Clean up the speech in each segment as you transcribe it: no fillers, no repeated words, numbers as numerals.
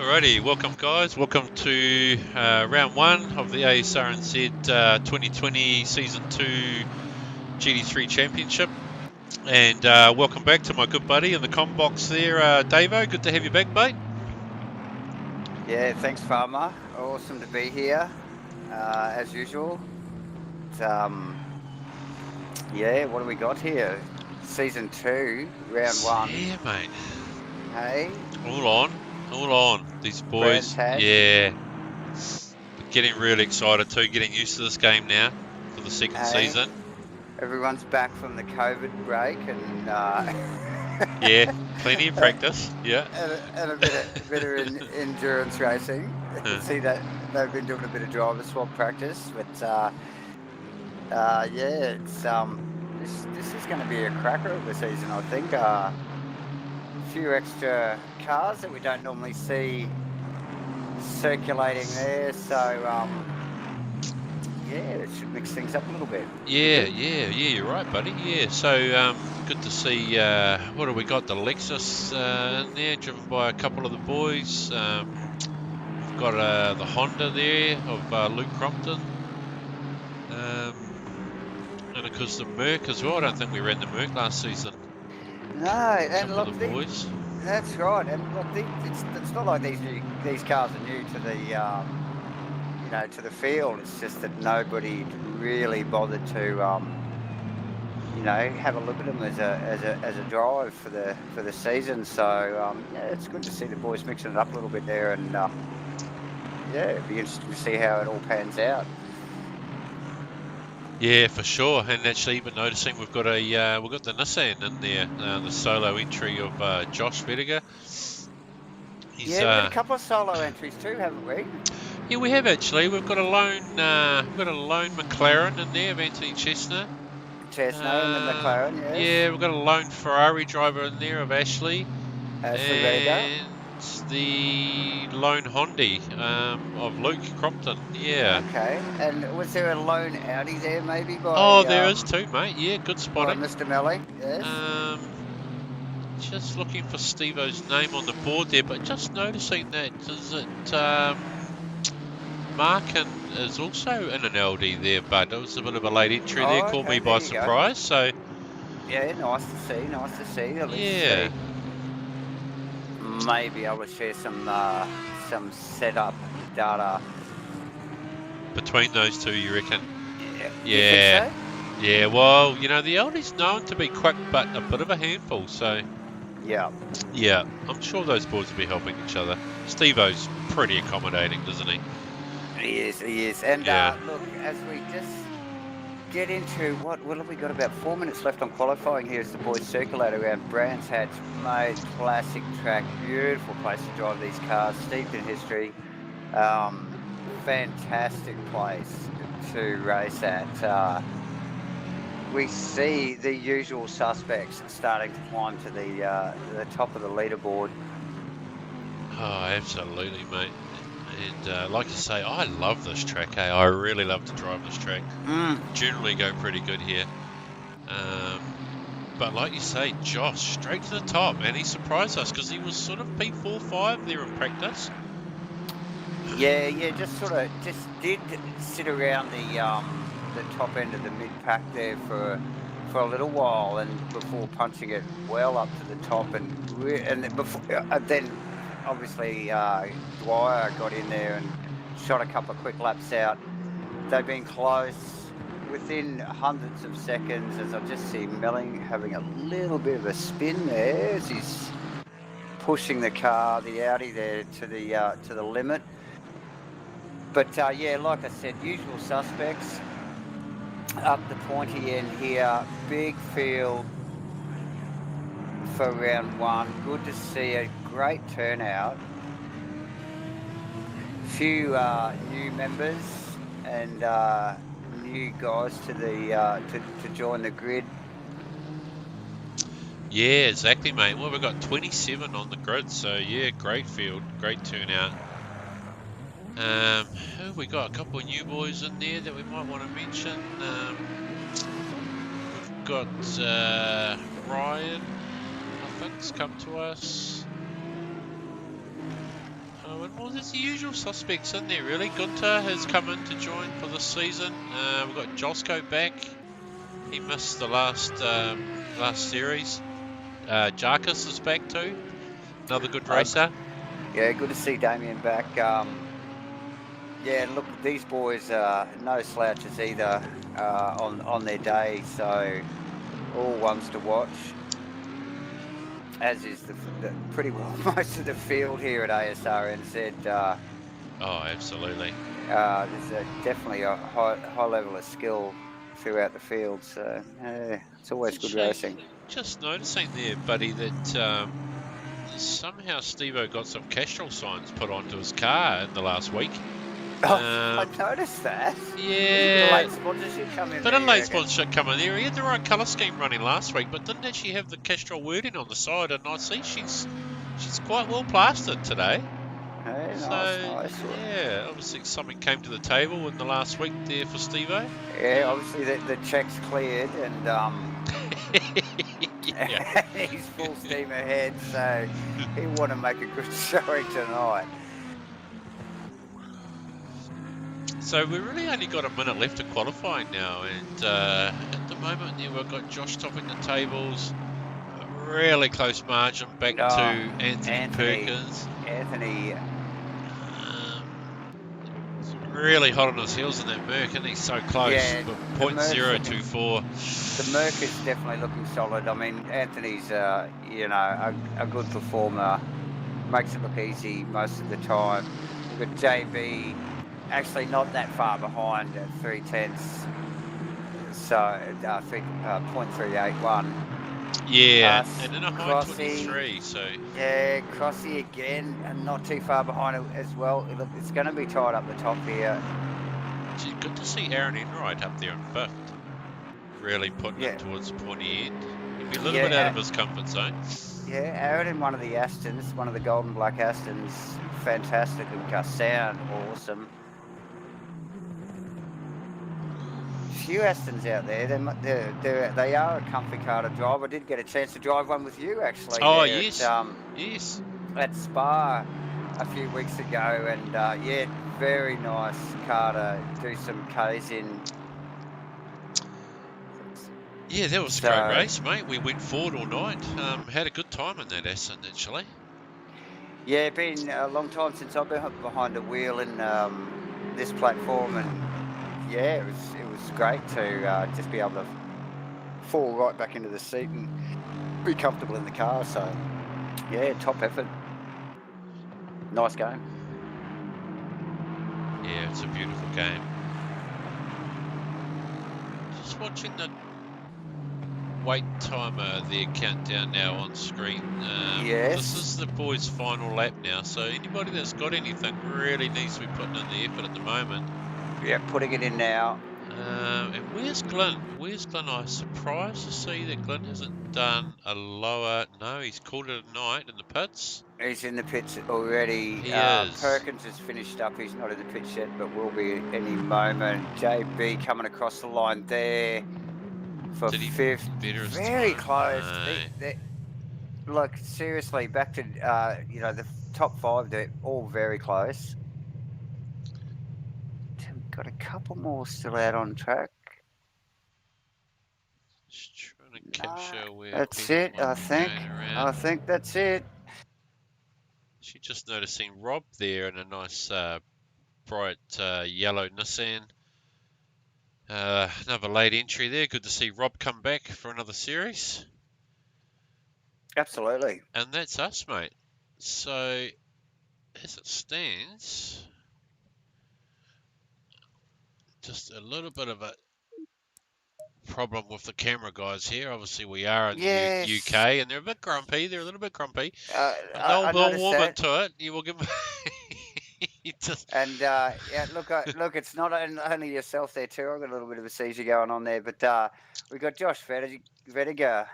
Alrighty, welcome guys. Welcome to round one of the ASRNZ 2020 Season 2 GT3 Championship. And welcome back to my good buddy in the comm box there, Davo. Good to have you back, mate. Yeah, thanks, Farmer. Awesome to be here, as usual. Yeah, what do we got here? Season 2, round 1. Yeah, mate. Hey? All on. These boys, Brand yeah. Getting really excited too, getting used to this game now for the second season. Everyone's back from the COVID break and... Yeah, plenty of practice, yeah. And a bit of endurance racing. See that they've been doing a bit of driver swap practice, but yeah, it's this is going to be a cracker of the season, I think. A few extra cars that we don't normally see circulating there, so yeah, it should mix things up a little bit. Yeah, you're right, buddy. Yeah, so good to see. What have we got? The Lexus in there, driven by a couple of the boys. We've got the Honda there of Luke Crompton. And of course the Merc as well. I don't think we ran the Merc last season. No, and Some look, of the boys. That's right. And look, it's not like these cars are new to the to the field. It's just that nobody really bothered to have a look at them as a drive for the season. So yeah, it's good to see the boys mixing it up a little bit there, and yeah, it'd be interesting to see how it all pans out. Yeah, for sure. And actually, even noticing we've got the Nissan in there, the solo entry of Josh Vediger. We've got a couple of solo entries too, haven't we? Yeah, we have actually. We've got a lone McLaren in there of Anthony Chestnut. Chestnut and the McLaren, yes. Yeah, we've got a lone Ferrari driver in there of Ashley. Vediger. And the lone Honda of Luke Crompton. Yeah. Okay. And was there a lone Audi there, maybe? There is too, mate. Yeah, good spotting. Mr. Melly. Yes. Just looking for Steve-O's name on the board there, but just noticing that is it Markin is also in an LD there, but it was a bit of a late entry there, caught me by surprise. So yeah, nice to see. At least yeah. Maybe I will share some setup data between those two, you reckon? Yeah. You think so? Yeah, well, the LD's known to be quick, but a bit of a handful, so... Yeah, I'm sure those boys will be helping each other. Steve-O's pretty accommodating, doesn't he? He is. And look, as we just get into what have we got? About 4 minutes left on qualifying here as the boys circulate around Brands Hatch, mate, classic track, beautiful place to drive these cars, steeped in history, fantastic place to race at. We see the usual suspects starting to climb to the top of the leaderboard. Oh, absolutely, mate. And like you say, I love this track. Hey, I really love to drive this track. Generally go pretty good here. But like you say, Josh, straight to the top. And he surprised us because he was sort of P45 there in practice. Yeah, just did sit around the top end of the mid-pack there for a little while, and before punching it well up to the top, and then obviously Dwyer got in there and shot a couple of quick laps out. They've been close within hundreds of seconds, as I just see Melling having a little bit of a spin there as he's pushing the car, the Audi there to the limit. But yeah, like I said, usual suspects up the pointy end here. Big field for round one. Good to see a great turnout. Few new members and new guys to join the grid. Yeah, exactly, mate. Well, we've got 27 on the grid, so yeah, great field, great turnout. We got a couple of new boys in there that we might want to mention. We've got Ryan, I think's come to us. Well, there's the usual suspects in there, really. Gunter has come in to join for this season. We've got Josco back. He missed the last series. Jarkus is back too. Another good racer. Yeah, good to see Damien back. Yeah, look, these boys are no slouches either on their day, so all ones to watch. As is the pretty well most of the field here at ASRNZ. Oh, absolutely. There's definitely a high level of skill throughout the field, so it's always good racing. Just noticing there, buddy, that somehow Steve-O got some Castrol signs put onto his car in the last week. I noticed that. Yeah. The late sponsorship come in But there. a late sponsorship come in there. He had the right colour scheme running last week, but didn't actually have the Castrol wording on the side. And I see she's quite well plastered today. Hey, So, nice. yeah, obviously something came to the table in the last week there for Steve-O. Yeah, obviously the check's cleared and he's full steam ahead, so he'll want to make a good showing tonight. So we really only got a minute left of qualifying now, and at the moment we've got Josh topping the tables, a really close margin back to Anthony Perkins. Anthony, he's really hot on his heels in that Merc, and he's so close. Yeah, but 0.024. The Merc is definitely looking solid. I mean, Anthony's a good performer, makes it look easy most of the time. But JB actually not that far behind at 3/10, so 0.381. Yeah, and in a high 23, so yeah, Crossy again, and not too far behind as well. Look, it's going to be tied up the top here. Gee, good to see Aaron Enright up there in fifth, really putting it towards the pointy end. He'd be a little bit out of his comfort zone. Yeah, Aaron in one of the Astons, one of the golden black Astons, fantastic and sound awesome. Few Astons out there. They are a comfy car to drive. I did get a chance to drive one with you actually. Oh yes, yes. At Spa a few weeks ago, and yeah, very nice car to do some Ks in. Yeah, that was a great race, mate. We went forward all night. Had a good time in that Aston actually. Yeah, been a long time since I've been behind a wheel in this platform, and yeah, it was great to just be able to fall right back into the seat and be comfortable in the car. So yeah, top effort. Nice game. Yeah, it's a beautiful game. Just watching the wait timer there countdown now on screen. Yes. This is the boys' final lap now, so anybody that's got anything really needs to be putting in the effort at the moment. Yeah, putting it in now. And where's Glyn? I was surprised to see that Glyn hasn't done a lower. No, he's called it a night in the pits. He's in the pits already. He is. Perkins has finished up. He's not in the pits yet, but will be any moment. JB coming across the line there for fifth. Very close. Look, seriously, back to the top five. They're all very close. We've got a couple more still out on track. Just trying to capture where that's it. I think that's it. She's just noticing Rob there in a nice bright yellow Nissan. Another late entry there. Good to see Rob come back for another series. Absolutely. And that's us, mate. So, as it stands, just a little bit of a problem with the camera guys here. Obviously, we are in the UK, and they're a bit grumpy. They're a little bit grumpy. They'll warm into it. You will give them... And yeah, look, it's not only yourself there too. I've got a little bit of a seizure going on there, but we've got Josh Vediger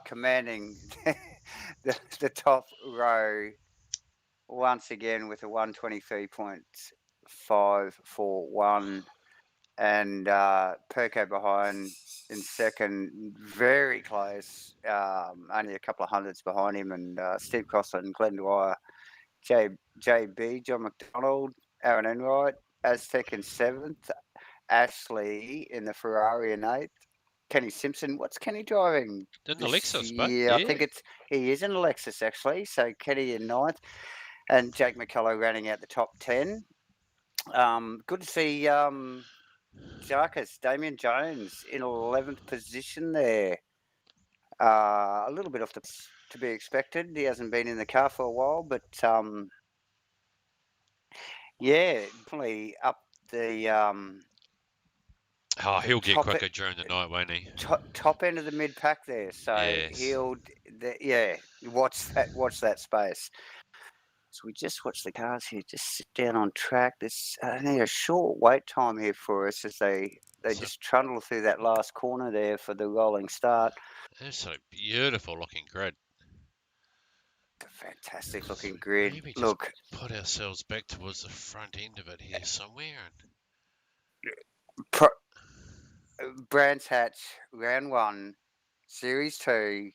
commanding the top row once again with a 123.541, and Perko behind in second, very close, only a couple of hundreds behind him, and Steve Costa and Glenn Dwyer JB, John McDonald, Aaron Enright, Aztec in 7th, Ashley in the Ferrari in 8th, Kenny Simpson. What's Kenny driving In the this Lexus, but year? I think he is in a Lexus actually. So Kenny in 9th, and Jake McCullough rounding out the top 10. Good to see Jarkus, Damien Jones in 11th position there. A little bit off the to be expected. He hasn't been in the car for a while, but yeah, definitely up the he'll get quicker during the night, won't he? top end of the mid pack there. So Yes. watch that space. So we just watch the cars here just sit down on track. There's only a short wait time here for us as they just trundle through that last corner there for the rolling start. It's a beautiful looking grid. A fantastic looking grid. Maybe just Look, put ourselves back towards the front end of it here somewhere. Brands Hatch, round 1, series 2.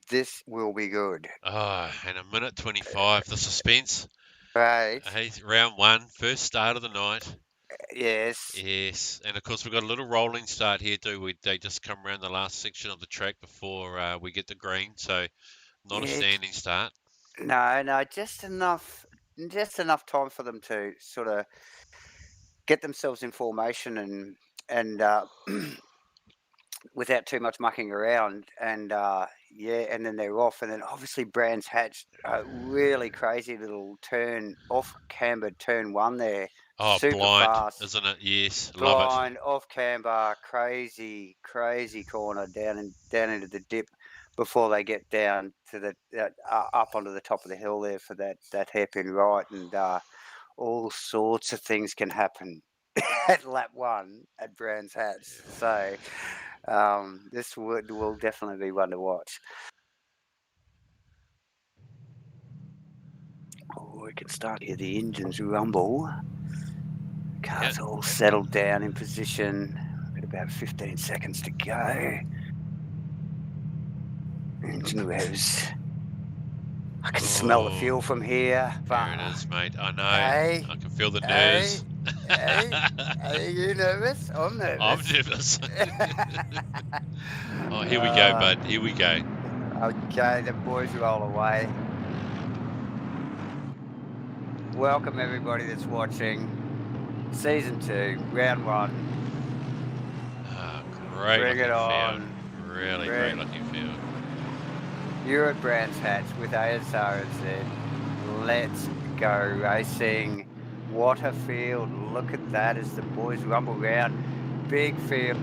This will be good. Oh, and a minute 25, the suspense. Right. Hey, round 1, first start of the night. Yes. Yes, and of course we've got a little rolling start here, do we? They just come around the last section of the track before we get the green, so not a standing start. No, just enough time for them to sort of get themselves in formation and without too much mucking around, and and then they're off, and then obviously Brands Hatch, really crazy little turn off camber, turn 1 there. Oh, super blind, fast, isn't it? Yes, blind, love it. off camber, crazy corner down into the dip before they get down to the up onto the top of the hill there for that hairpin right, and all sorts of things can happen at lap 1 at Brands Hatch. So this will definitely be one to watch. Oh, we can start here. The engines rumble. Cars all settled down in position. We've got about 15 seconds to go. Engine revs. I can smell the fuel from here. There it is, mate. I know. Hey, I can feel the nerves. Are you nervous? I'm nervous. I'm nervous. Oh, here we go, bud. Here we go. Okay, the boys roll away. Welcome everybody that's watching Season 2, Round 1. Oh, great Bring it on. field. Really great looking field. You're at Brands Hatch with ASRNZ. Let's go racing. What a field. Look at that as the boys rumble round. Big field.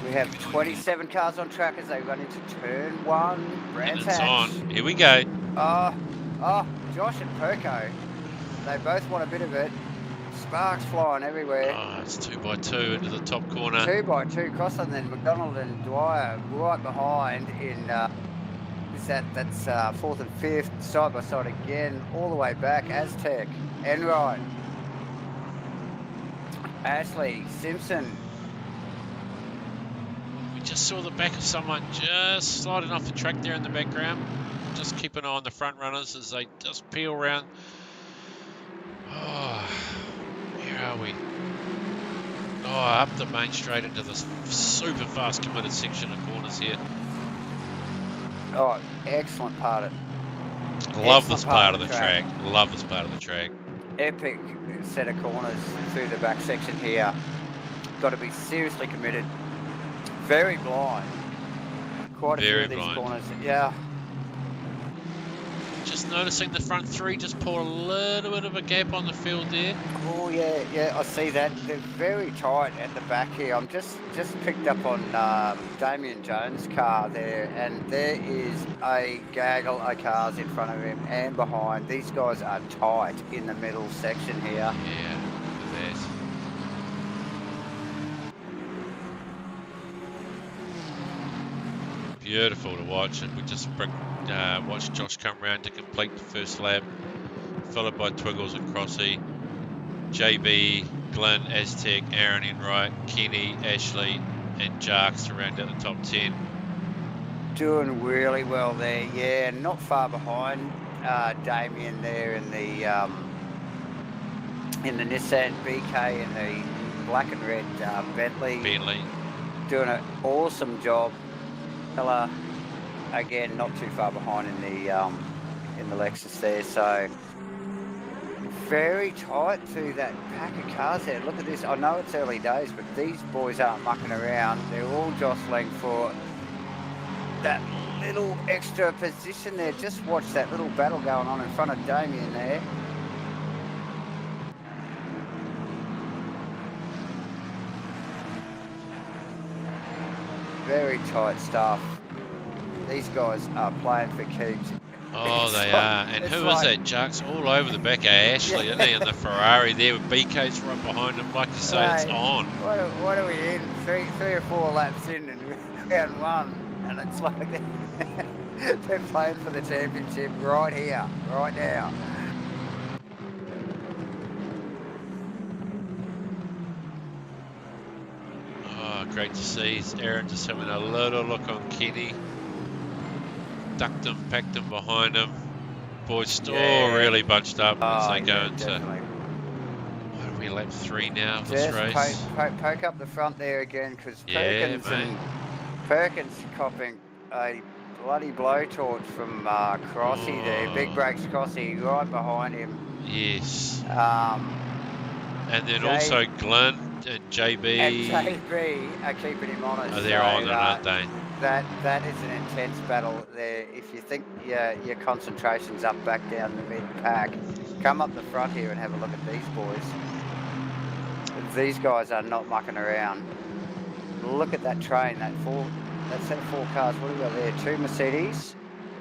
We have 27 cars on track as they run into turn 1. Brands Hatch. On. Here we go. Oh, Josh and Perko. They both want a bit of it. Sparks flying everywhere. Oh, it's 2x2 into the top corner. 2x2 cross, and then McDonald and Dwyer right behind in that's 4th and 5th, side by side again, all the way back. Aztec, Enright, Ashley, Simpson. We just saw the back of someone just sliding off the track there in the background. Just keep an eye on the front runners as they just peel around. Oh, where are we? Oh, up the main straight into this super fast committed section of corners here. Oh, excellent part of it. Love this part of the track. Love this part of the track. Epic set of corners through the back section here. Got to be seriously committed. Very blind. Quite a few of these corners. Yeah. Just noticing the front 3 just pour a little bit of a gap on the field there. Oh yeah, I see that. They're very tight at the back here. I'm just picked up on Damien Jones' car there, and there is a gaggle of cars in front of him and behind. These guys are tight in the middle section here. Yeah, look at that. Beautiful to watch, and we just watched Josh come round to complete the first lap, followed by Twiggles and Crossy, JB, Glenn, Aztec, Aaron Enright, Kenny, Ashley, and Jarks to round out the top 10. Doing really well there, yeah. Not far behind Damien there in the Nissan BK and the black and red Bentley. Doing an awesome job. Fella, again, not too far behind in the Lexus there. So very tight to that pack of cars there. Look at this. I know it's early days, but these boys aren't mucking around. They're all jostling for that little extra position there. Just watch that little battle going on in front of Damien there. Very tight stuff. These guys are playing for keeps. Oh, they are. And who is that, Jux? All over the back of Ashley, isn't he? In the Ferrari there with BK's right behind him. Like you say, it's on. What are we in? Three or four laps in and round one. And it's like they're playing for the championship right here, right now. Oh, great to see. Aaron just having a little look on Kenny. Ducked him, packed him behind him. Boys still really bunched up as they go into... Definitely. What are we, lap 3 now of this Just race? poke up the front there again, because Perkins copping a bloody blowtorch from Crossy there. Big Brakes Crossy right behind him. Yes. And then also Glenn and JB. And JB are keeping him honest. Oh, they're on it, aren't they? That is an intense battle there. If you think your concentration's up back down the mid-pack, come up the front here and have a look at these boys. These guys are not mucking around. Look at that train, that set of 4 cars. What have we got there? 2 Mercedes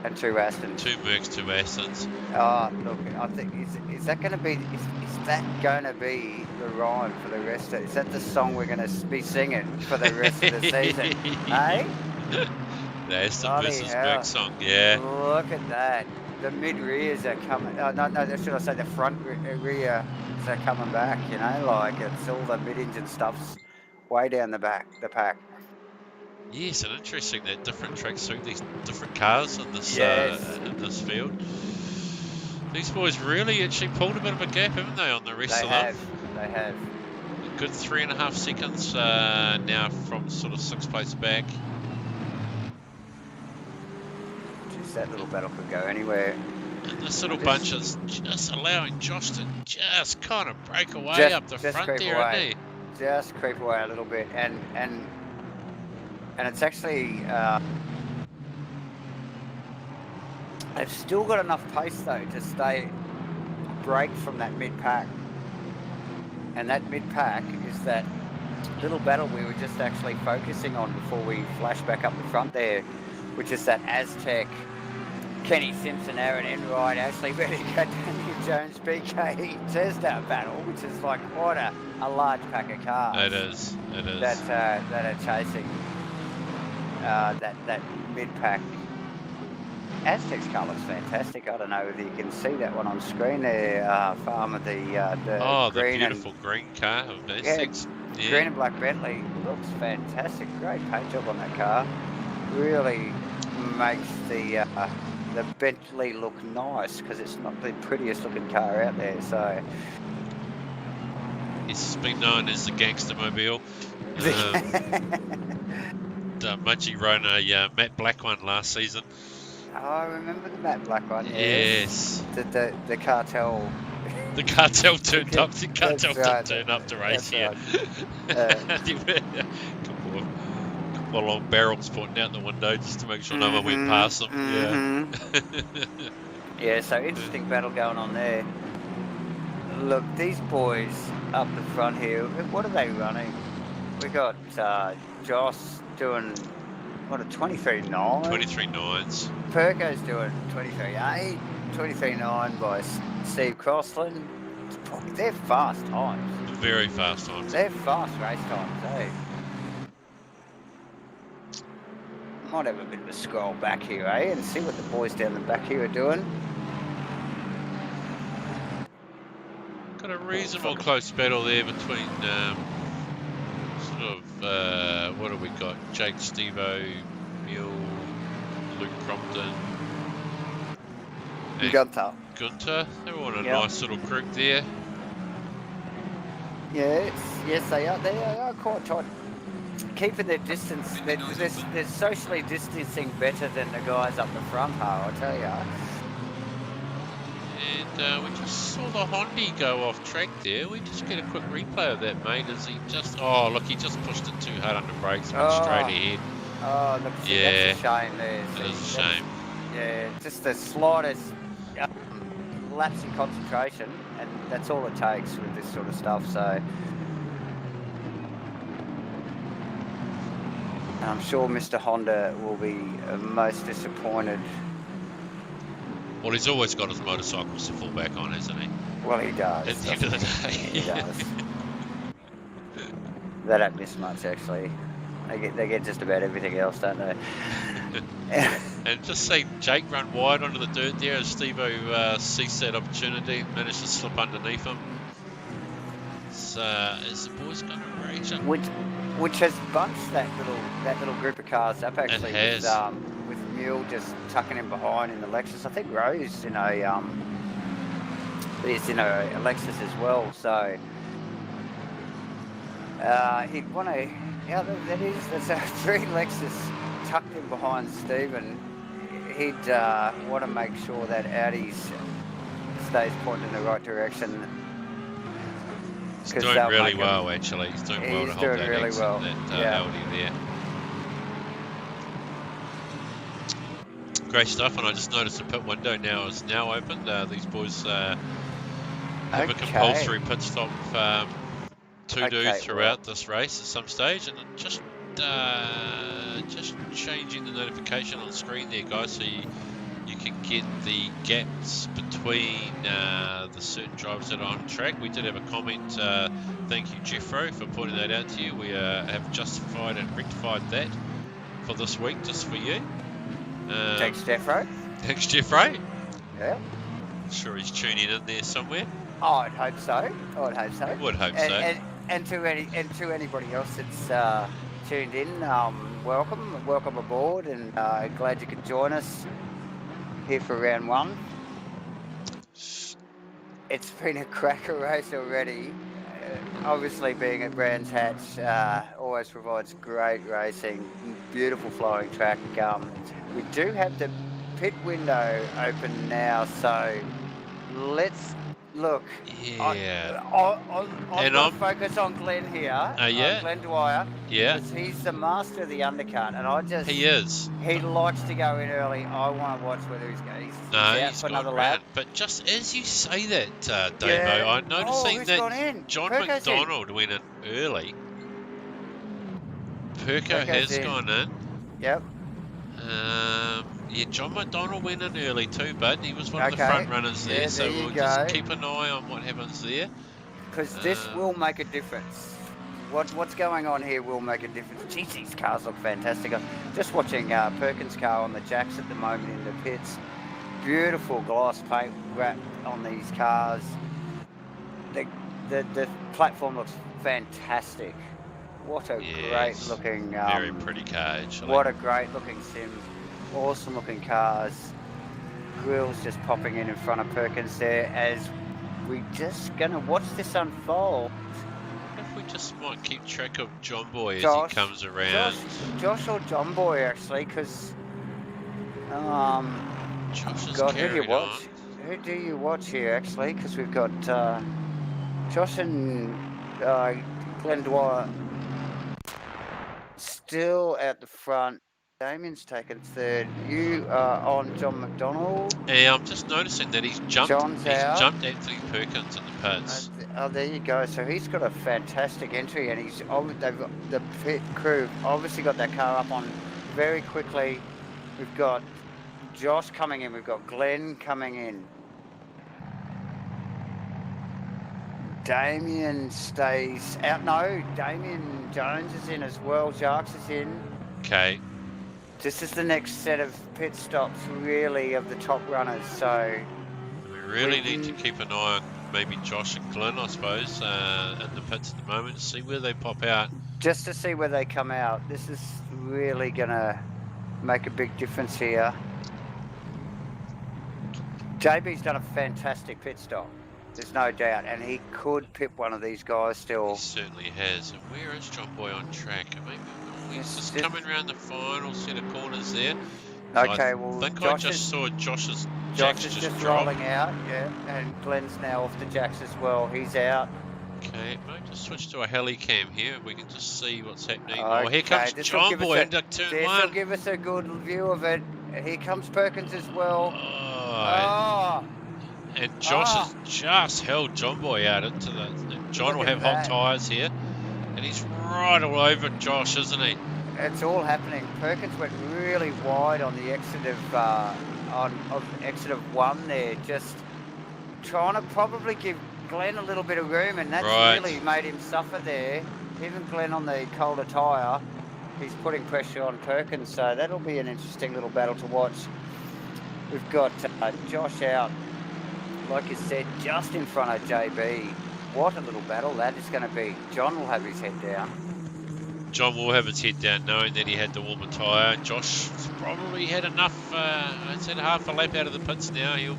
and 2 Astons. 2 Mercs, 2 Astons. Oh, look, I think is that going to be the rhyme for the rest of? Is that the song we're going to be singing for the rest of the season? Hey? The Aston versus Merc song, yeah. Look at that. The mid-rears are coming. No, should I say the front rear are coming back, you know, like it's all the mid-engine stuff's way down the back, the pack. Yes, and interesting that different tracks suit these different cars in this field. These boys really actually pulled a bit of a gap, haven't they, on the rest of them? They have. A good 3.5 seconds now from sort of 6th place back. Just that little battle could go anywhere. And this little bunch is just allowing Josh to just kind of break away up the front there, isn't he? Just creep away a little bit, and it's actually they've still got enough pace though to stay break from that mid pack, and that mid pack is that little battle we were just actually focusing on before we flash back up the front there, which is that Aztec, Kenny Simpson, Aaron Enright, Ashley Reddick, Daniel Jones, BK Tesla battle, which is like quite a large pack of cars. It is. That are chasing that mid pack. Aztec's car looks fantastic. I don't know whether you can see that one on screen there, Farmer. The green, the beautiful green car of Aztecs. Yeah. Green and black Bentley looks fantastic. Great paint job on that car. Really makes the Bentley look nice, because it's not the prettiest looking car out there. So it's been known as the Gangster Mobile. Mudgee rode a matte black one last season. Oh, I remember the matte black one. Yes. The cartel. The cartel turned up. The cartel didn't turn up to race here. Couple of long barrels pointing out the window just to make sure no one went past them. Yeah, so interesting battle going on there. Look, these boys up the front here, what are they running? We got Josh doing, what, a 23.9? 23.9s. Perko's doing 23.8, 23.9 by Steve Crossland. They're fast times. Very fast times. They're fast race times, eh? Might have a bit of a scroll back here, eh? And see what the boys down the back here are doing. Got a reasonable close battle there between what have we got? Jake, Stevo, Mule, Luke Crompton, and Gunter. They're all in a nice little group there. Yes, they are. They are quite tight, keeping their distance. They're socially distancing better than the guys up the front are, I tell you. And we just saw the Honda go off track there. We just get a quick replay of that, mate. As he just, oh look, he just pushed it too hard under brakes, went straight ahead. Oh, look, see, that's a shame there. That is a shame. Yeah, just the slightest lapse in concentration, and that's all it takes with this sort of stuff. So I'm sure Mr. Honda will be most disappointed. Well, he's always got his motorcycles to fall back on, hasn't he? Well, he does. At the end of the day. He does. They don't miss much, actually. They get just about everything else, don't they? And just see Jake run wide onto the dirt there as Steve-O seized that opportunity, managed to slip underneath him. So, is the boys going to rage up? Which has bunched that little group of cars up, actually. It has. With Mule just tucking him behind in the Lexus. I think Rose is in a Lexus as well. So he'd want to. Yeah, that's a 3 Lexus tucked in behind Stephen. He'd want to make sure that Audi stays pointing in the right direction. He's doing really well, actually. He's doing well to hold that really well. That Audi there. Great stuff, and I just noticed the pit window is now open. These boys have a compulsory pit stop to do throughout this race at some stage, and just changing the notification on screen there, guys, so you can get the gaps between the certain drivers that are on track. We did have a comment. Thank you, Jeffro, for pointing that out to you. We have justified and rectified that for this week, just for you. Thanks, Jeffro. Thanks, Jeffro. Yeah. I'm sure he's tuning in there somewhere. Oh, I'd hope so. Would hope so. And to anybody else that's tuned in, welcome aboard, and glad you could join us here for round 1. It's been a cracker race already. Obviously, being at Brands Hatch always provides great racing, beautiful flowing track. We do have the pit window open now, so let's look. Yeah. I'm going to focus on Glenn here. Yeah. Glenn Dwyer. Yeah. Because he's the master of the undercut, and He is. He likes to go in early. I want to watch whether he's out for another lap. But just as you say that, Davo, I'm noticing that John McDonald went in early. Perko has gone in. Yep. Yeah, John McDonald went in early too, bud. He was one of the front runners there, so we'll just keep an eye on what happens there. Because this will make a difference. What's going on here will make a difference. Geez, these cars look fantastic. I'm just watching Perkins' car on the jacks at the moment in the pits. Beautiful gloss paint wrap on these cars. The platform looks fantastic. What a great looking... very pretty car, actually. What a great looking sim. Awesome looking cars. Grills just popping in front of Perkins there as we're just going to watch this unfold. I wonder if we just might keep track of John Boy as he comes around. Josh or John Boy, actually, because... Josh is God, carrying on. Who do you watch here, actually? Because we've got Josh and Glenn Dwyer still at the front. Damien's taken 3rd. You are on John McDonald. Yeah, I'm just noticing that he's jumped. Jumped Anthony Perkins in the pits. There you go. So he's got a fantastic entry, and the pit crew obviously got that car up on very quickly. We've got Josh coming in. We've got Glenn coming in. Damien stays out. No, Damien Jones is in as well. Jacques is in. Okay. This is the next set of pit stops, really, of the top runners. So we really need to keep an eye on maybe Josh and Glenn, I suppose, in the pits at the moment, to see where they pop out. Just to see where they come out. This is really going to make a big difference here. JB's done a fantastic pit stop. There's no doubt, and he could pit one of these guys still. He certainly has. And where is John Boy on track? Maybe he's just coming around the final set of corners there. So okay, I think I just saw Josh's jacks is just drop. Rolling out, yeah, and Glenn's now off the jacks as well. He's out. Okay, might just switch to a heli cam here. We can just see what's happening. Okay, oh, here comes John Boy into turn 1. This will give us a good view of it. Here comes Perkins as well. And Josh has just held John Boy out into the... John will have hot tyres here. And he's right all over Josh, isn't he? It's all happening. Perkins went really wide on the exit of exit of 1 there, just trying to probably give Glenn a little bit of room, and that's really made him suffer there. Even Glenn on the colder tyre, he's putting pressure on Perkins, so that'll be an interesting little battle to watch. We've got Josh out, like you said, just in front of JB. What a little battle that is going to be. John will have his head down. John will have his head down knowing that he had the warmer tyre. Josh probably had enough, I'd say half a lap out of the pits now. He'll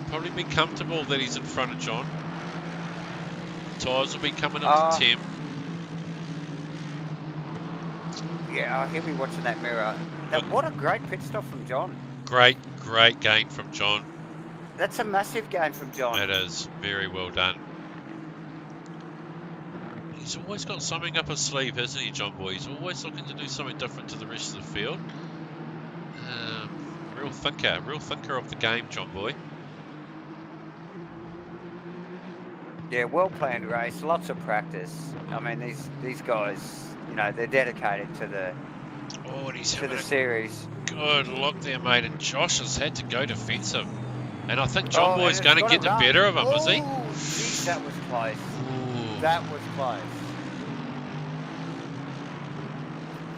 probably be comfortable that he's in front of John. Tyres will be coming up to Tim. Yeah, he'll be watching that mirror. Now, what a great pit stop from John. Great gain from John. That's a massive gain from John. It is. Very well done. He's always got something up his sleeve, hasn't he, John Boy? He's always looking to do something different to the rest of the field. Real thinker of the game, John Boy. Yeah, well planned race, lots of practice. I mean, these guys, you know, they're dedicated to the series. Good look there, mate. And Josh has had to go defensive. And I think John Boy's going to get the better of him, is he? Geez, that was close. That was close.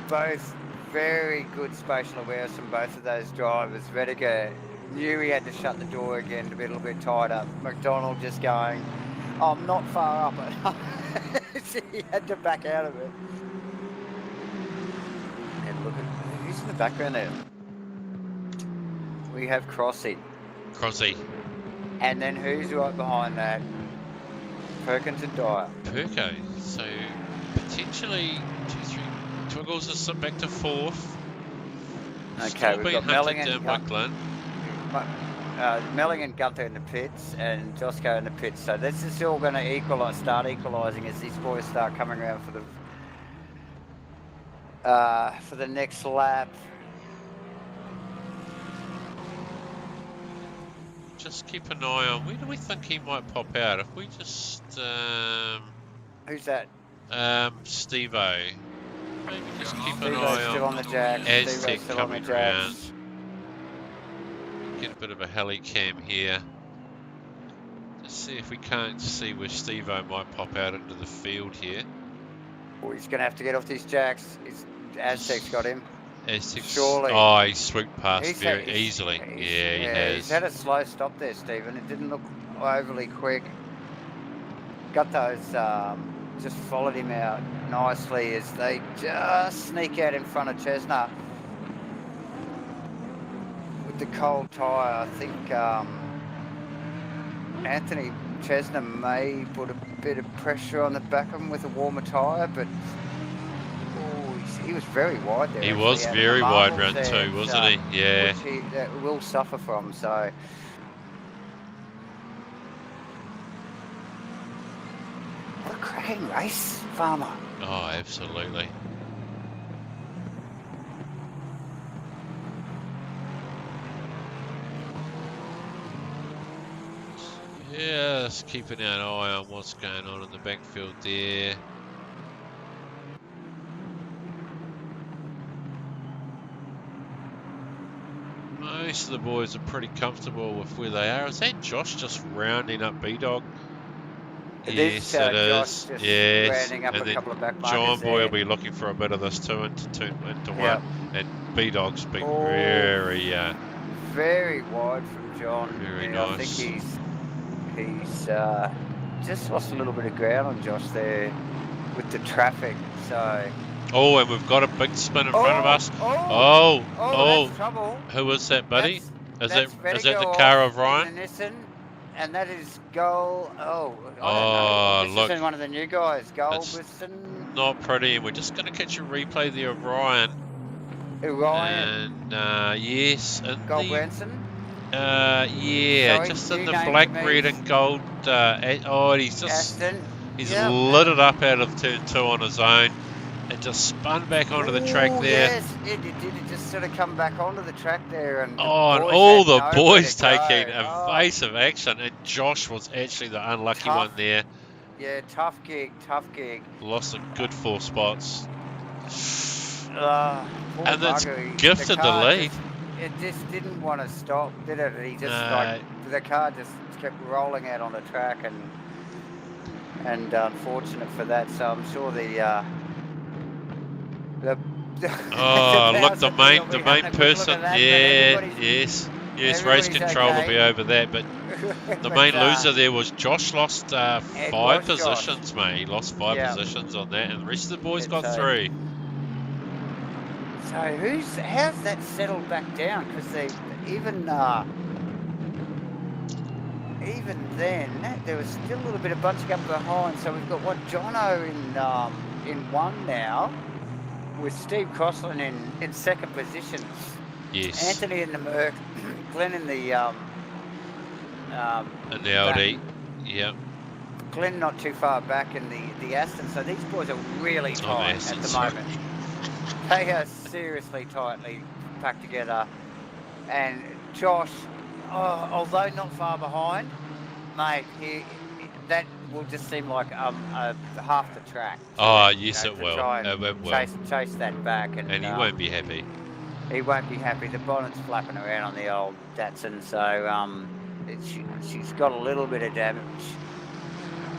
Both very good spatial awareness from both of those drivers. Rediger knew he had to shut the door again to be a little bit tied up. McDonald just going, I'm not far up enough. He had to back out of it. And look at who's in the background there. We have Crossy. And then who's right behind that? Perkins and Dyer. Perko. So potentially 2-3 Twiggles is back to 4th. Okay, we've got Melling and Melling and Gunther in the pits, and Josco in the pits. So this is all going to start equalising as these boys start coming around for the next lap. Just keep an eye on, where do we think he might pop out? If we just... Who's that? Steve-O. Maybe just keep an eye still on the jacks. Aztec coming around. Get a bit of a heli cam here. Just see if we can't see where Steve-O might pop out into the field here. Oh, he's going to have to get off these jacks. Aztec's got him. Surely. Oh, he swooped past very easily. Yeah, he has. He's had a slow stop there, Stephen. It didn't look overly quick. Got those, just followed him out nicely as they just sneak out in front of Chesner. With the cold tyre, I think Anthony Chesner may put a bit of pressure on the back of him with a warmer tyre, but he was very wide there. He was very wide round 2, wasn't he? Yeah. Which he will suffer from, so. What a cracking race, Farmer. Oh, absolutely. Just keeping an eye on what's going on in the backfield there. Most of the boys are pretty comfortable with where they are. Is that Josh just rounding up B-Dog? Yes, it is. Yes, and then John Boy will be looking for a bit of this too into one. And B-Dog's been very wide from John. Very nice. I think he's just lost a little bit of ground on Josh there with the traffic. So Oh, and we've got a big spin in front of us. Oh, Oh, that's trouble. who is that, buddy? Is that Vertigo the car of in Ryan? the Nissan, and that is Goal. Oh, I don't Oh, know. look. This is one of the new guys, It's Galveston. not pretty, and we're just going to catch a replay there of Ryan. Ryan. And yes, in Galveston. yeah, Sorry, just in you the named black, me. red, and gold. And he's just Aston. he's Yep. lit it up out of turn 2 on his own, and just spun back onto the track there. Yes, it did. It just sort of come back onto the track there, and And all the boys taking go. evasive action, and Josh was actually the unlucky one there. Yeah, tough gig. Lost a good 4 spots. And that's gifted the lead. It just didn't want to stop, did it? He just the car just kept rolling out on the track, and unfortunate for that. So I'm sure the look, the main person, yes, race control will be over that, but the main loser there was Josh. Lost 5 positions, mate. He lost 5 positions on that, and the rest of the boys got 3. So how's that settled back down? Because even then there was still a little bit of bunching up behind. So we've got Jono in 1 now, with Steve Crossland in 2nd position. Yes. Anthony in the Merc, Glenn in the Audi. Yep. Glenn not too far back in the Aston. So these boys are really tight at the moment. They are seriously tightly packed together. And Josh, although not far behind, mate, that will just seem like half the track. Oh, yes, it will. It will. Chase that back. And he won't be happy. He won't be happy. The bonnet's flapping around on the old Datsun, so she's got a little bit of damage.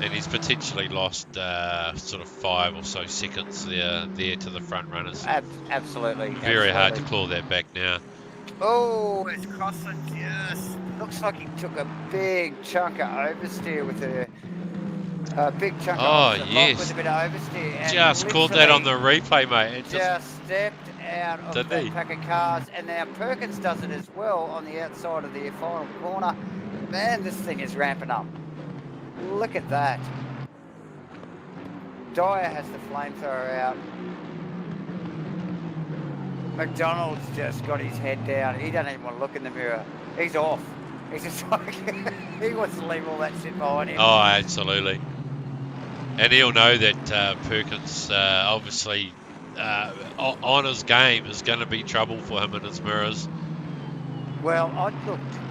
And he's potentially lost sort of 5 or so seconds there to the front runners. Absolutely. Very hard to claw that back now. Oh, it's Crossland, yes. Looks like he took a big chunk of oversteer with a big chunk of with a bit of oversteer. And just caught that on the replay, mate. It just stepped out of that pack of cars. And now Perkins does it as well on the outside of the final corner. Man, this thing is ramping up. Look at that. Dyer has the flamethrower out. McDonald's just got his head down. He doesn't even want to look in the mirror. He's off. He's just like, he wants to leave all that shit behind him. Oh, absolutely. And he'll know that Perkins, obviously, on his game is going to be trouble for him in his mirrors. Well,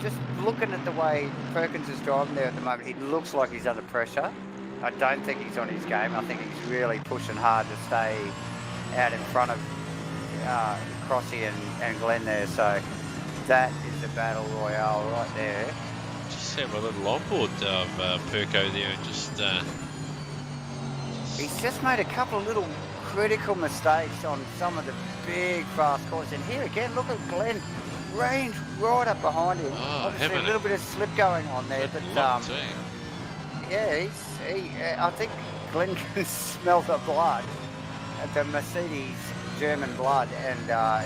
just looking at the way Perkins is driving there at the moment, he looks like he's under pressure. I don't think he's on his game. I think he's really pushing hard to stay out in front of Crossy and Glenn there. So that is a battle royale right there. Just have a little onboard of Perko there and just... He's just made a couple of little critical mistakes on some of the big fast corners. And here again, look at Glenn. Range right up behind him. Obviously a little bit of slip going on there, but I think Glenn can smell the blood, the Mercedes German blood, and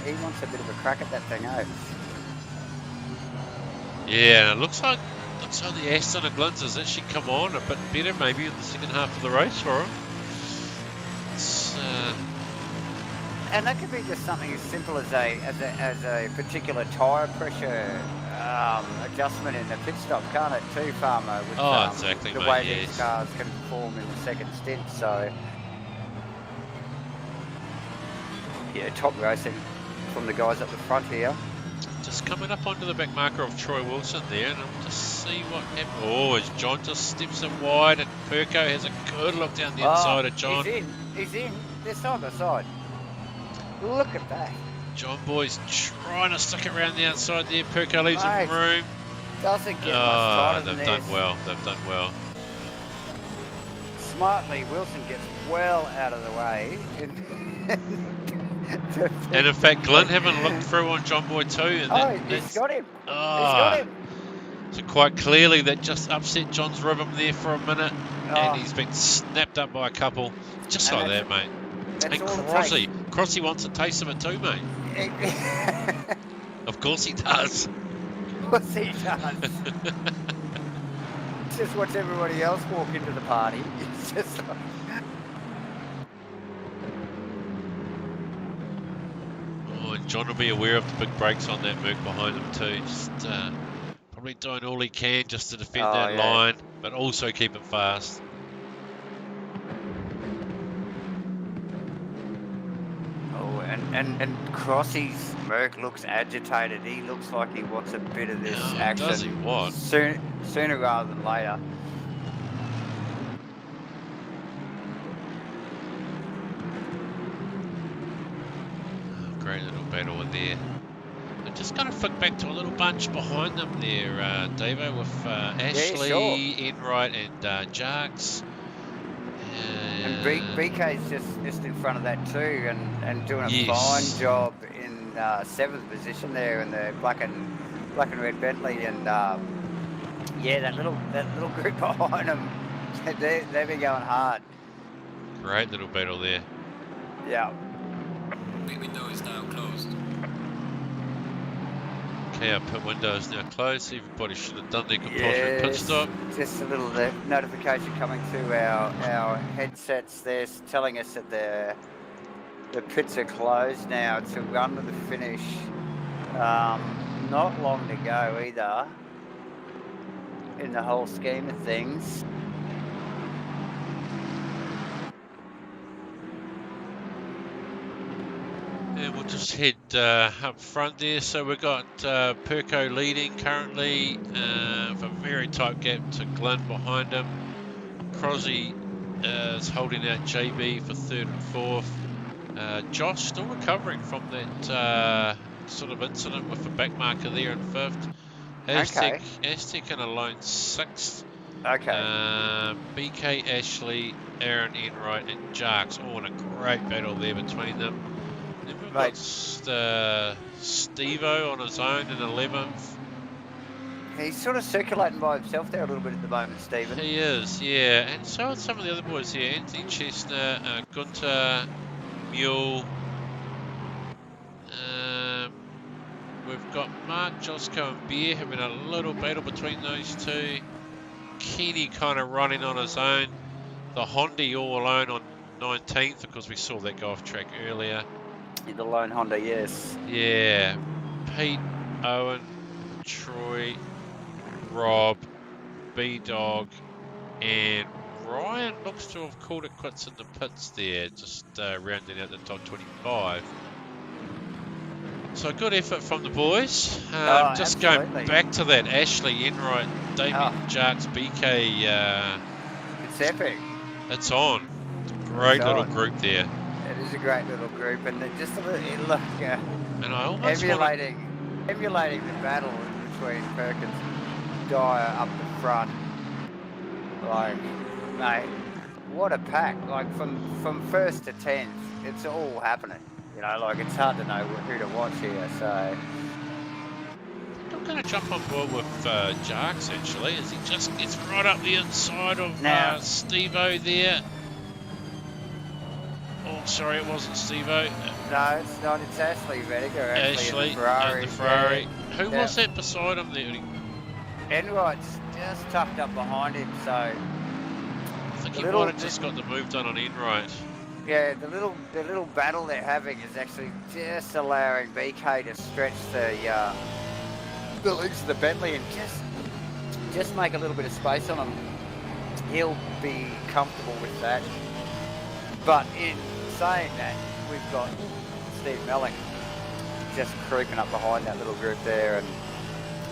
he wants a bit of a crack at that thing, Yeah, and it looks like the Aston and Glenn's has actually come on a bit better maybe in the second half of the race for him. And that could be just something as simple as a particular tyre pressure adjustment in the pit stop, can't it, too, Farmer? With, exactly, the way these cars can perform in the second stint. So, yeah, top racing from the guys up the front here. Just coming up onto the back marker of Troy Wilson there, and I'll just see what happens. Oh, as John just steps it wide, and Perko has a good look down the inside of John. He's in. They're side by side. Look at that. John Boy's trying to stick it around the outside there. Perko leaves him room. Doesn't get much tighter than this. They've done well. Smartly, Wilson gets well out of the way. And in fact, Glenn haven't looked through on John Boy too. And he's got him. He's got him. So quite clearly that just upset John's rhythm there for a minute. And he's been snapped up by a couple. Just like that, mate. That's And all it takes. Crossy wants a taste of it too, mate. Of course he does. Of course he does. Just watch everybody else walk into the party. It's just like... Oh, and John will be aware of the big brakes on that Merc behind him too. Just probably doing all he can just to defend that line, but also keep it fast. Oh, and Crossy's Merc looks agitated. He looks like he wants a bit of this action. Does he what? Sooner rather than later. Great little battle in there. They're just going to flick back to a little bunch behind them there, Davo, with Ashley, Enright, and Jarks. And BK's just in front of that too, and doing a fine job in 7th position there in the black and red Bentley, and yeah, that little group behind them, they've been going hard. Great little battle there. Yeah. Pit window is now closed. Okay, our pit window is now closed. Everybody should have done their compulsory pit stop. Just a little notification coming through our headsets there, telling us that the pits are closed now to run to the finish. Not long to go either, in the whole scheme of things. And we'll just head up front there. So we've got Perko leading currently, with a very tight gap to Glenn behind him. Crosby is holding out JB for 3rd and 4th. Josh still recovering from that sort of incident with the back marker there in 5th. Aztec in a lone 6th. BK, Ashley, Aaron, Enright, and Jarks all in a great battle there between them. Then we've got Steve-O on his own in 11th. He's sort of circulating by himself there a little bit at the moment, Stephen. He is, yeah. And so are some of the other boys here. Anthony Chestnut, Gunter, Mule. We've got Mark, Josco, and Beer having a little battle between those two. Kenny kind of running on his own. The Honda all alone on 19th, because we saw that go off track earlier. The lone Honda, yes. Yeah. Pete, Owen, Troy, Rob, B-Dog, and Ryan looks to have called it quits in the pits there, just rounding out the top 25. So good effort from the boys. Just going back to that, Ashley, Enright, Damien, Jarks, BK. It's epic. It's on. Great little group there. It is a great little group, and just a little, look, and I almost emulating the battle between Perkins and Dyer up the front. Like, mate, what a pack! Like from 1st to 10th, it's all happening. You know, like it's hard to know who to watch here. So I'm going to jump on board with Jarks actually, as he just gets right up the inside of Steve-O there. Oh, sorry, it wasn't Steve-O. No, it's not. It's Ashley Vediger. Ashley, in the Ferrari. Who was that beside him there? Enright's just tucked up behind him, so... I think he might have just got the move done on Enright. Yeah, the little battle they're having is actually just allowing BK to stretch the lengths of the Bentley and just make a little bit of space on him. He'll be comfortable with that. But in saying that, we've got Steve Mellick just creeping up behind that little group there,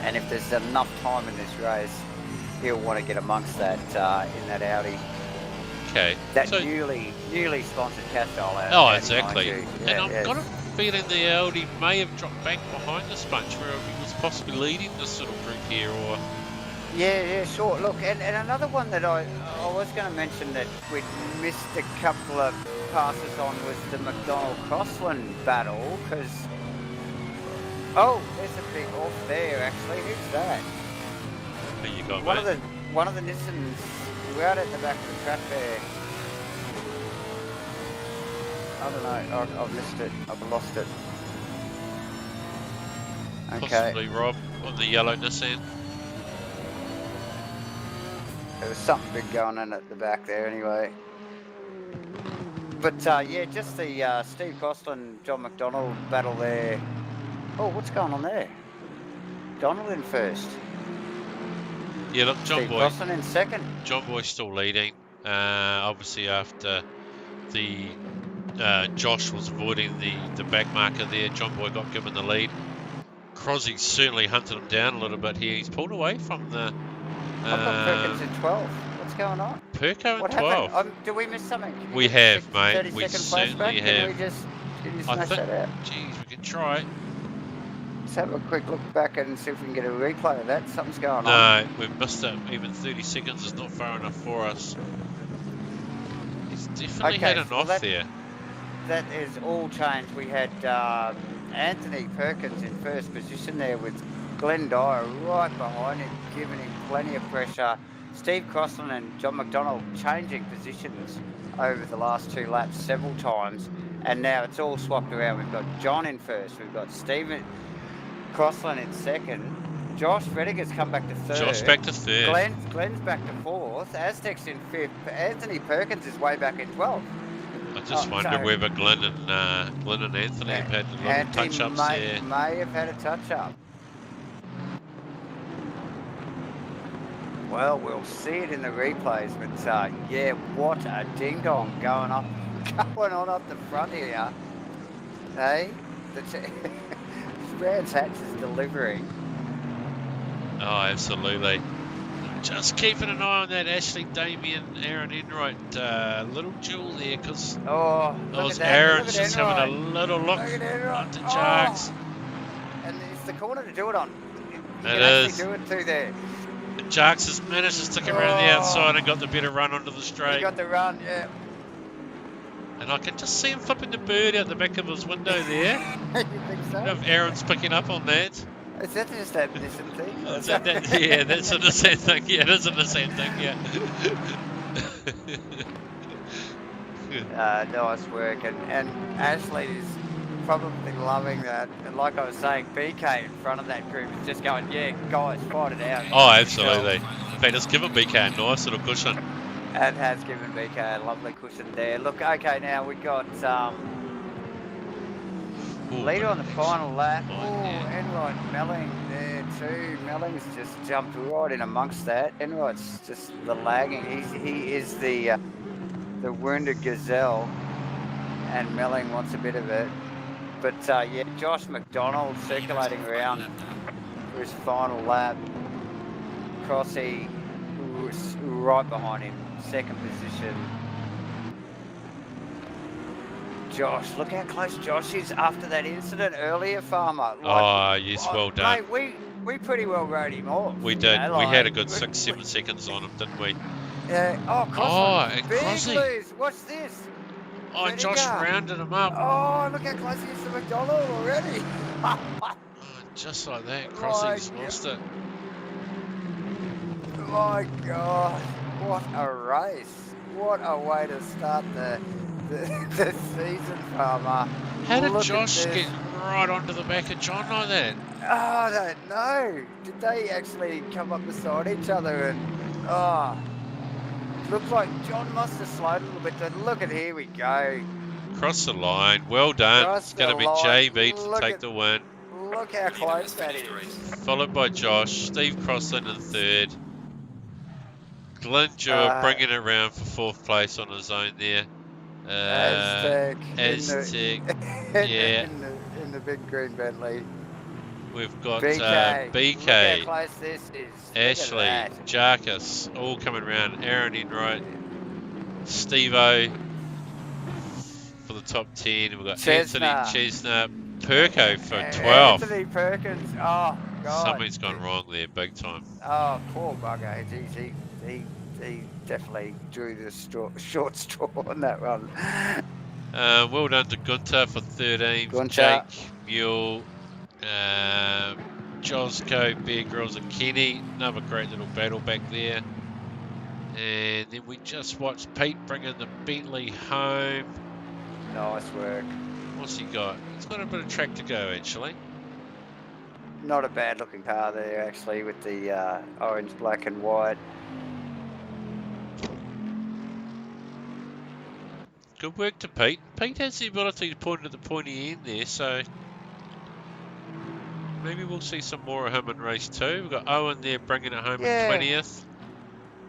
and if there's enough time in this race, he'll want to get amongst that in that Audi. Okay. That newly sponsored Castrol Audi. Oh, exactly. Yeah, and I've got a feeling the Audi may have dropped back behind this bunch, where he was possibly leading this little group here, or... Yeah, sure. Look, and another one that I was going to mention that we missed a couple of passes on was the McDonald-Crossland battle, because... Oh, there's a big off there, actually. Who's that? Who you got, mate? One of the Nissans right at the back of the track there. I don't know. I've missed it. I've lost it. Okay. Possibly Rob on the yellow Nissan. There was something big going on at the back there anyway. But yeah, just the Steve Gosselin, John McDonald battle there. Oh, what's going on there? Donald in first. Yeah, look, John Steve Boy. Gosselin in second. John Boy's still leading. Obviously after the Josh was avoiding the back marker there, John Boy got given the lead. Crosby certainly hunted him down a little bit here. He's pulled away from the... I've got Perkins in 12. What's going on? Perko in What 12. happened? Did we miss something? Can you We give us have, a mate. 30 We second certainly flashback? have. Can you I smash think, that out? geez, we can try. Let's have a quick look back and see if we can get a replay of that. Something's going on. No, we've missed it. Even 30 seconds is not far enough for us. He's definitely had an off there. That is all changed. We had Anthony Perkins in first position there with Glenn Dyer right behind him, giving him plenty of pressure. Steve Crosland and John McDonald changing positions over the last 2 laps several times, and now it's all swapped around. We've got John in first, we've got Stephen Crosland in second, Josh Rediger's come back to third. Josh back to third. Glenn's back to fourth, Aztec's in fifth, Anthony Perkins is way back in 12th. I just wonder whether Glenn and Anthony have had little touch-ups there. May have had a touch-up. Well, we'll see it in the replays, but yeah, what a ding-dong going on up the front here. Hey, Brands Hatch is delivering. Oh, absolutely. Just keeping an eye on that Ashley Damien Aaron Enright little duel there, because Aaron's just having a little look onto Jarks. And it's the corner to do it on. You can actually do it too there. Jarks has managed to stick around the outside and got the better run onto the straight. He got the run, yeah. And I can just see him flipping the bird out the back of his window there. You think so? I don't know if Aaron's picking up on that. Is that just that Nissan thing? Yeah, that's a Nissan thing. Yeah, it is a Nissan thing, yeah. Nice work. And Ashley's probably loving that. And like I was saying, BK in front of that group is just going, yeah, guys, fight it out. Oh, absolutely. In fact, it's given BK a nice little cushion. And has given BK a lovely cushion there. Look, okay, now we've got leader on the final lap. Enright Melling there too. Melling's just jumped right in amongst that. Enright's just the lagging. He is the wounded gazelle, and Melling wants a bit of it. But yeah, Josh McDonald circulating around for his final lap. Crossy was right behind him, second position. Josh, look how close Josh is after that incident earlier, Farmer. Yes, well done. Mate, we pretty well rode him off. We did. We had a good 6-7 seconds on him, didn't we? Yeah. And big Crosby. lose. Watch this. Oh, Josh rounded him up. Oh, look how close he is to McDonald already. Just like that, Crosby's lost it. My God, what a race. What a way to start the season, Farmer. How did Josh get right onto the back of John like that? Oh, I don't know. Did they actually come up beside each other and looked like John must have slowed a little bit. But look at, here we go. Cross the line. Well done. It's going to be JB to take the win. Look how close that is. Followed by Josh. Steve Crossland in third. Glenn Jewett bringing it round for fourth place on his own there. Aztec. Yeah. In the big green Bentley. We've got BK. BK. Look how close this is. Ashley, Jarkus, all coming around. Aaron Enright, Steve-O for the top 10. We've got Anthony Chestnut, Perko for 12. Anthony Perkins. Oh, God. Something's gone wrong there, big time. Oh, poor bugger. He definitely drew the short straw on that one. Well done to Gunter for 13. Gunter. Jake, Mule, Josco, Bear Grylls and Kenny. Another great little battle back there. And then we just watched Pete bringing the Bentley home. Nice work. What's he got? He's got a bit of track to go, actually. Not a bad looking car there, actually, with the orange, black and white. Good work to Pete. Pete has the ability to point at the pointy end there, so maybe we'll see some more of him in race 2. We've got Owen there bringing it home in 20th.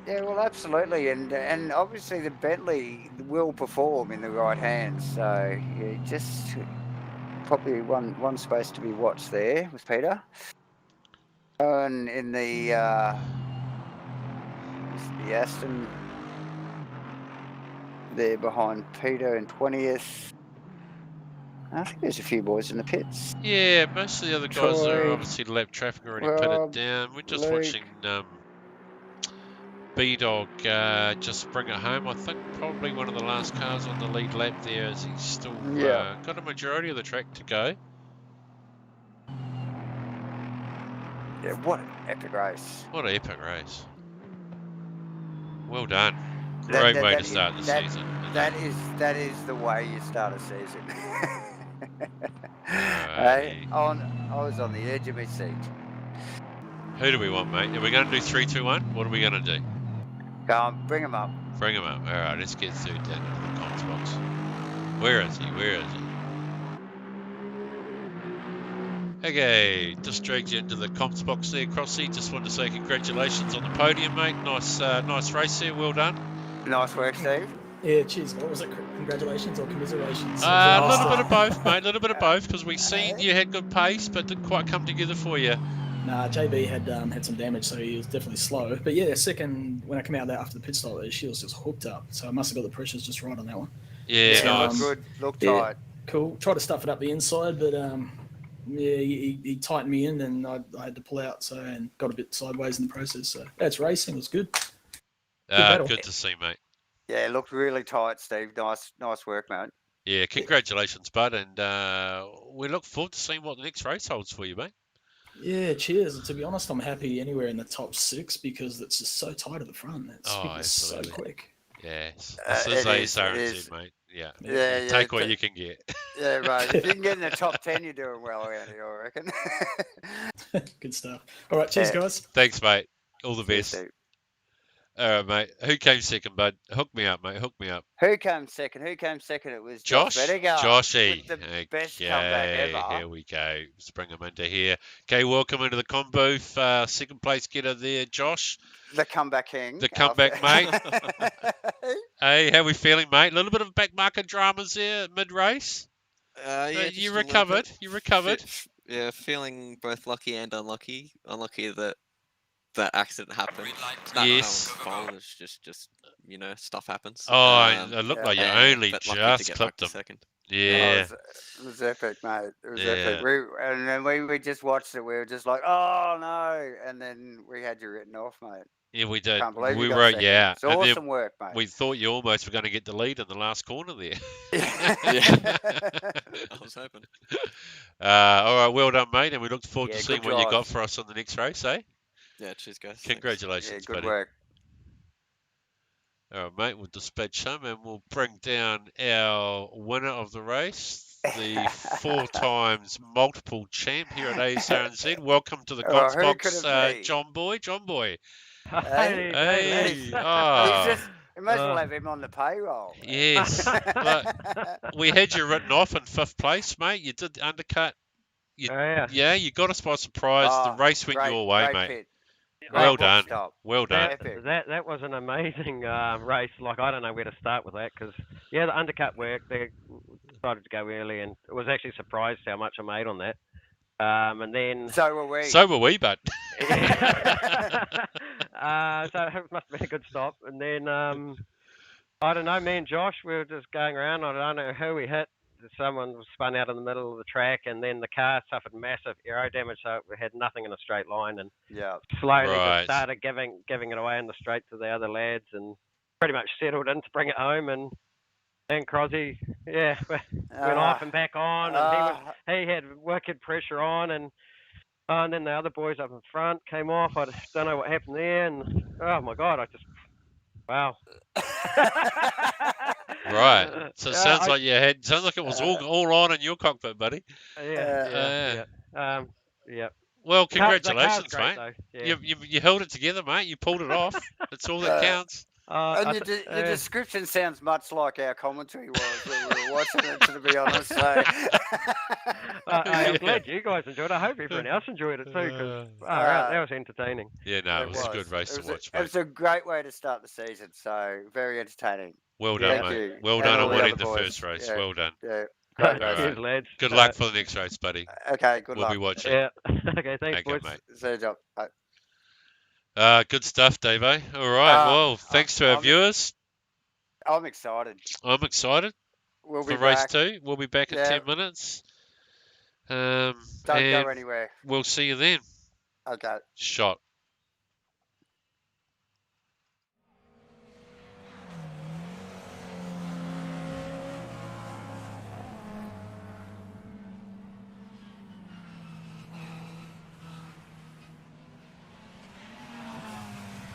Yeah, well, absolutely, and obviously the Bentley will perform in the right hands. So yeah, just probably one space to be watched there with Peter. And in the Aston there behind Peter in 20th. I think there's a few boys in the pits. Yeah, most of the other guys are obviously lap traffic already pitted down. We're just watching B-Dog just bring it home. I think probably one of the last cars on the lead lap there, as he's still got a majority of the track to go. Yeah, what an epic race. What an epic race. Well done. Great way to start the season. That is the way you start a season. Hey. I was on the edge of my seat. Who do we want, mate? Are we going to do 3, 2, 1? What are we going to do? Go on, bring him up. Bring him up. All right, let's get Sue down into the comms box. Where is he? Where is he? Okay, just dragged you into the comps box there, Crossy. Just wanted to say congratulations on the podium, mate. Nice race there. Well done. Nice work, Steve. Yeah, cheers. What was it? Congratulations or commiserations? A little bit of both, mate. A little bit of both, because we seen you had good pace, but didn't quite come together for you. Nah, JB had some damage, so he was definitely slow. But yeah, second, when I came out there after the pit stop, she was just hooked up. So I must have got the pressures just right on that one. Yeah, nice. Good. Look tight. Cool. Tried to stuff it up the inside, but yeah, he tightened me in, and I had to pull out, and got a bit sideways in the process. So that's racing. It was good. Good to see, mate. Yeah, it looked really tight, Steve. Nice work, mate. Yeah, congratulations, bud, and we look forward to seeing what the next race holds for you, mate. Yeah, cheers. To be honest, I'm happy anywhere in the top 6 because it's just so tight at the front. It's so quick. Yes, this is ASRNZ, mate. Yeah. Take what you can get. Yeah, right. If you can get in the top 10, you're doing well around here, I reckon. Good stuff. All right, cheers, guys. Thanks, mate. All the best. All right, mate. Who came second, bud? Hook me up, mate. Hook me up. Who came second? It was Josh. Joshy. With the best comeback ever. Here we go. Let's bring him into here. Okay, welcome into the com booth. Second place getter there, Josh. The comeback king. The comeback mate. Hey, how we feeling, mate? A little bit of back market dramas there mid-race. Yeah, you recovered. You recovered. Yeah, feeling both lucky and unlucky. Unlucky that accident happened. Yes. It's just stuff happens. Oh, it looked like you only just clipped him. Second. Yeah. It was epic, mate. It was epic. And then we just watched it. We were just like, oh no! And then we had you written off, mate. Yeah, we did. Can't believe we you got wrote, second. yeah. It's awesome work, mate. We thought you almost were going to get the lead in the last corner there. I was hoping. All right, well done, mate. And we look forward to seeing good what you drive. got for us on the next race, eh? Yeah, cheers, guys. Congratulations, good buddy. work. All right, mate, we'll dispatch him and we'll bring down our winner of the race, the 4 times multiple champ here at ASRNZ. Welcome to the comms box, John Boy. Hey. Oh. You must well have him on the payroll. Yes. We had you written off in 5th place, mate. You did undercut. You got us by surprise. The race went your way, mate. Pit. Well done. Well done. That was an amazing race. Like, I don't know where to start with that because, the undercut worked. They decided to go early, and it was actually surprised how much I made on that. And then... So were we. So were we, but... So it must have been a good stop. And then, I don't know, me and Josh, we were just going around. I don't know who we hit. Someone was spun out in the middle of the track, and then the car suffered massive aero damage, so we had nothing in a straight line, and slowly just started giving it away in the straight to the other lads, and pretty much settled in to bring it home, and Crosby, went off and back on, and he had wicked pressure on, and then the other boys up in front came off. I just don't know what happened there, and oh my God, wow. Right. So it sounds like sounds like it was all on in your cockpit, buddy. Yeah. Yeah. Well, The car's congratulations, great, mate. though. Yeah. You held it together, mate. You pulled it off. That's all that counts. And your description sounds much like our commentary was when we were watching it, to be honest. So. I'm glad you guys enjoyed it. I hope everyone else enjoyed it too, because that was entertaining. Yeah, no, it was a good race to watch, mate. It was a great way to start the season, so very entertaining. Well done, mate. You. Well done on winning the first race. Yeah. Well done. Yeah. Great, All cheers, right. lads. Good luck for the next race, buddy. Okay, good luck. We'll be watching. Yeah. Okay, thanks, Okay, boys. mate. See you, Job. Bye. Good stuff, Dave. All right. Well, thanks to our viewers. I'm excited. I'm excited We'll for be race back. 2. We'll be back in 10 minutes. Don't go anywhere. We'll see you then. Okay. Shot.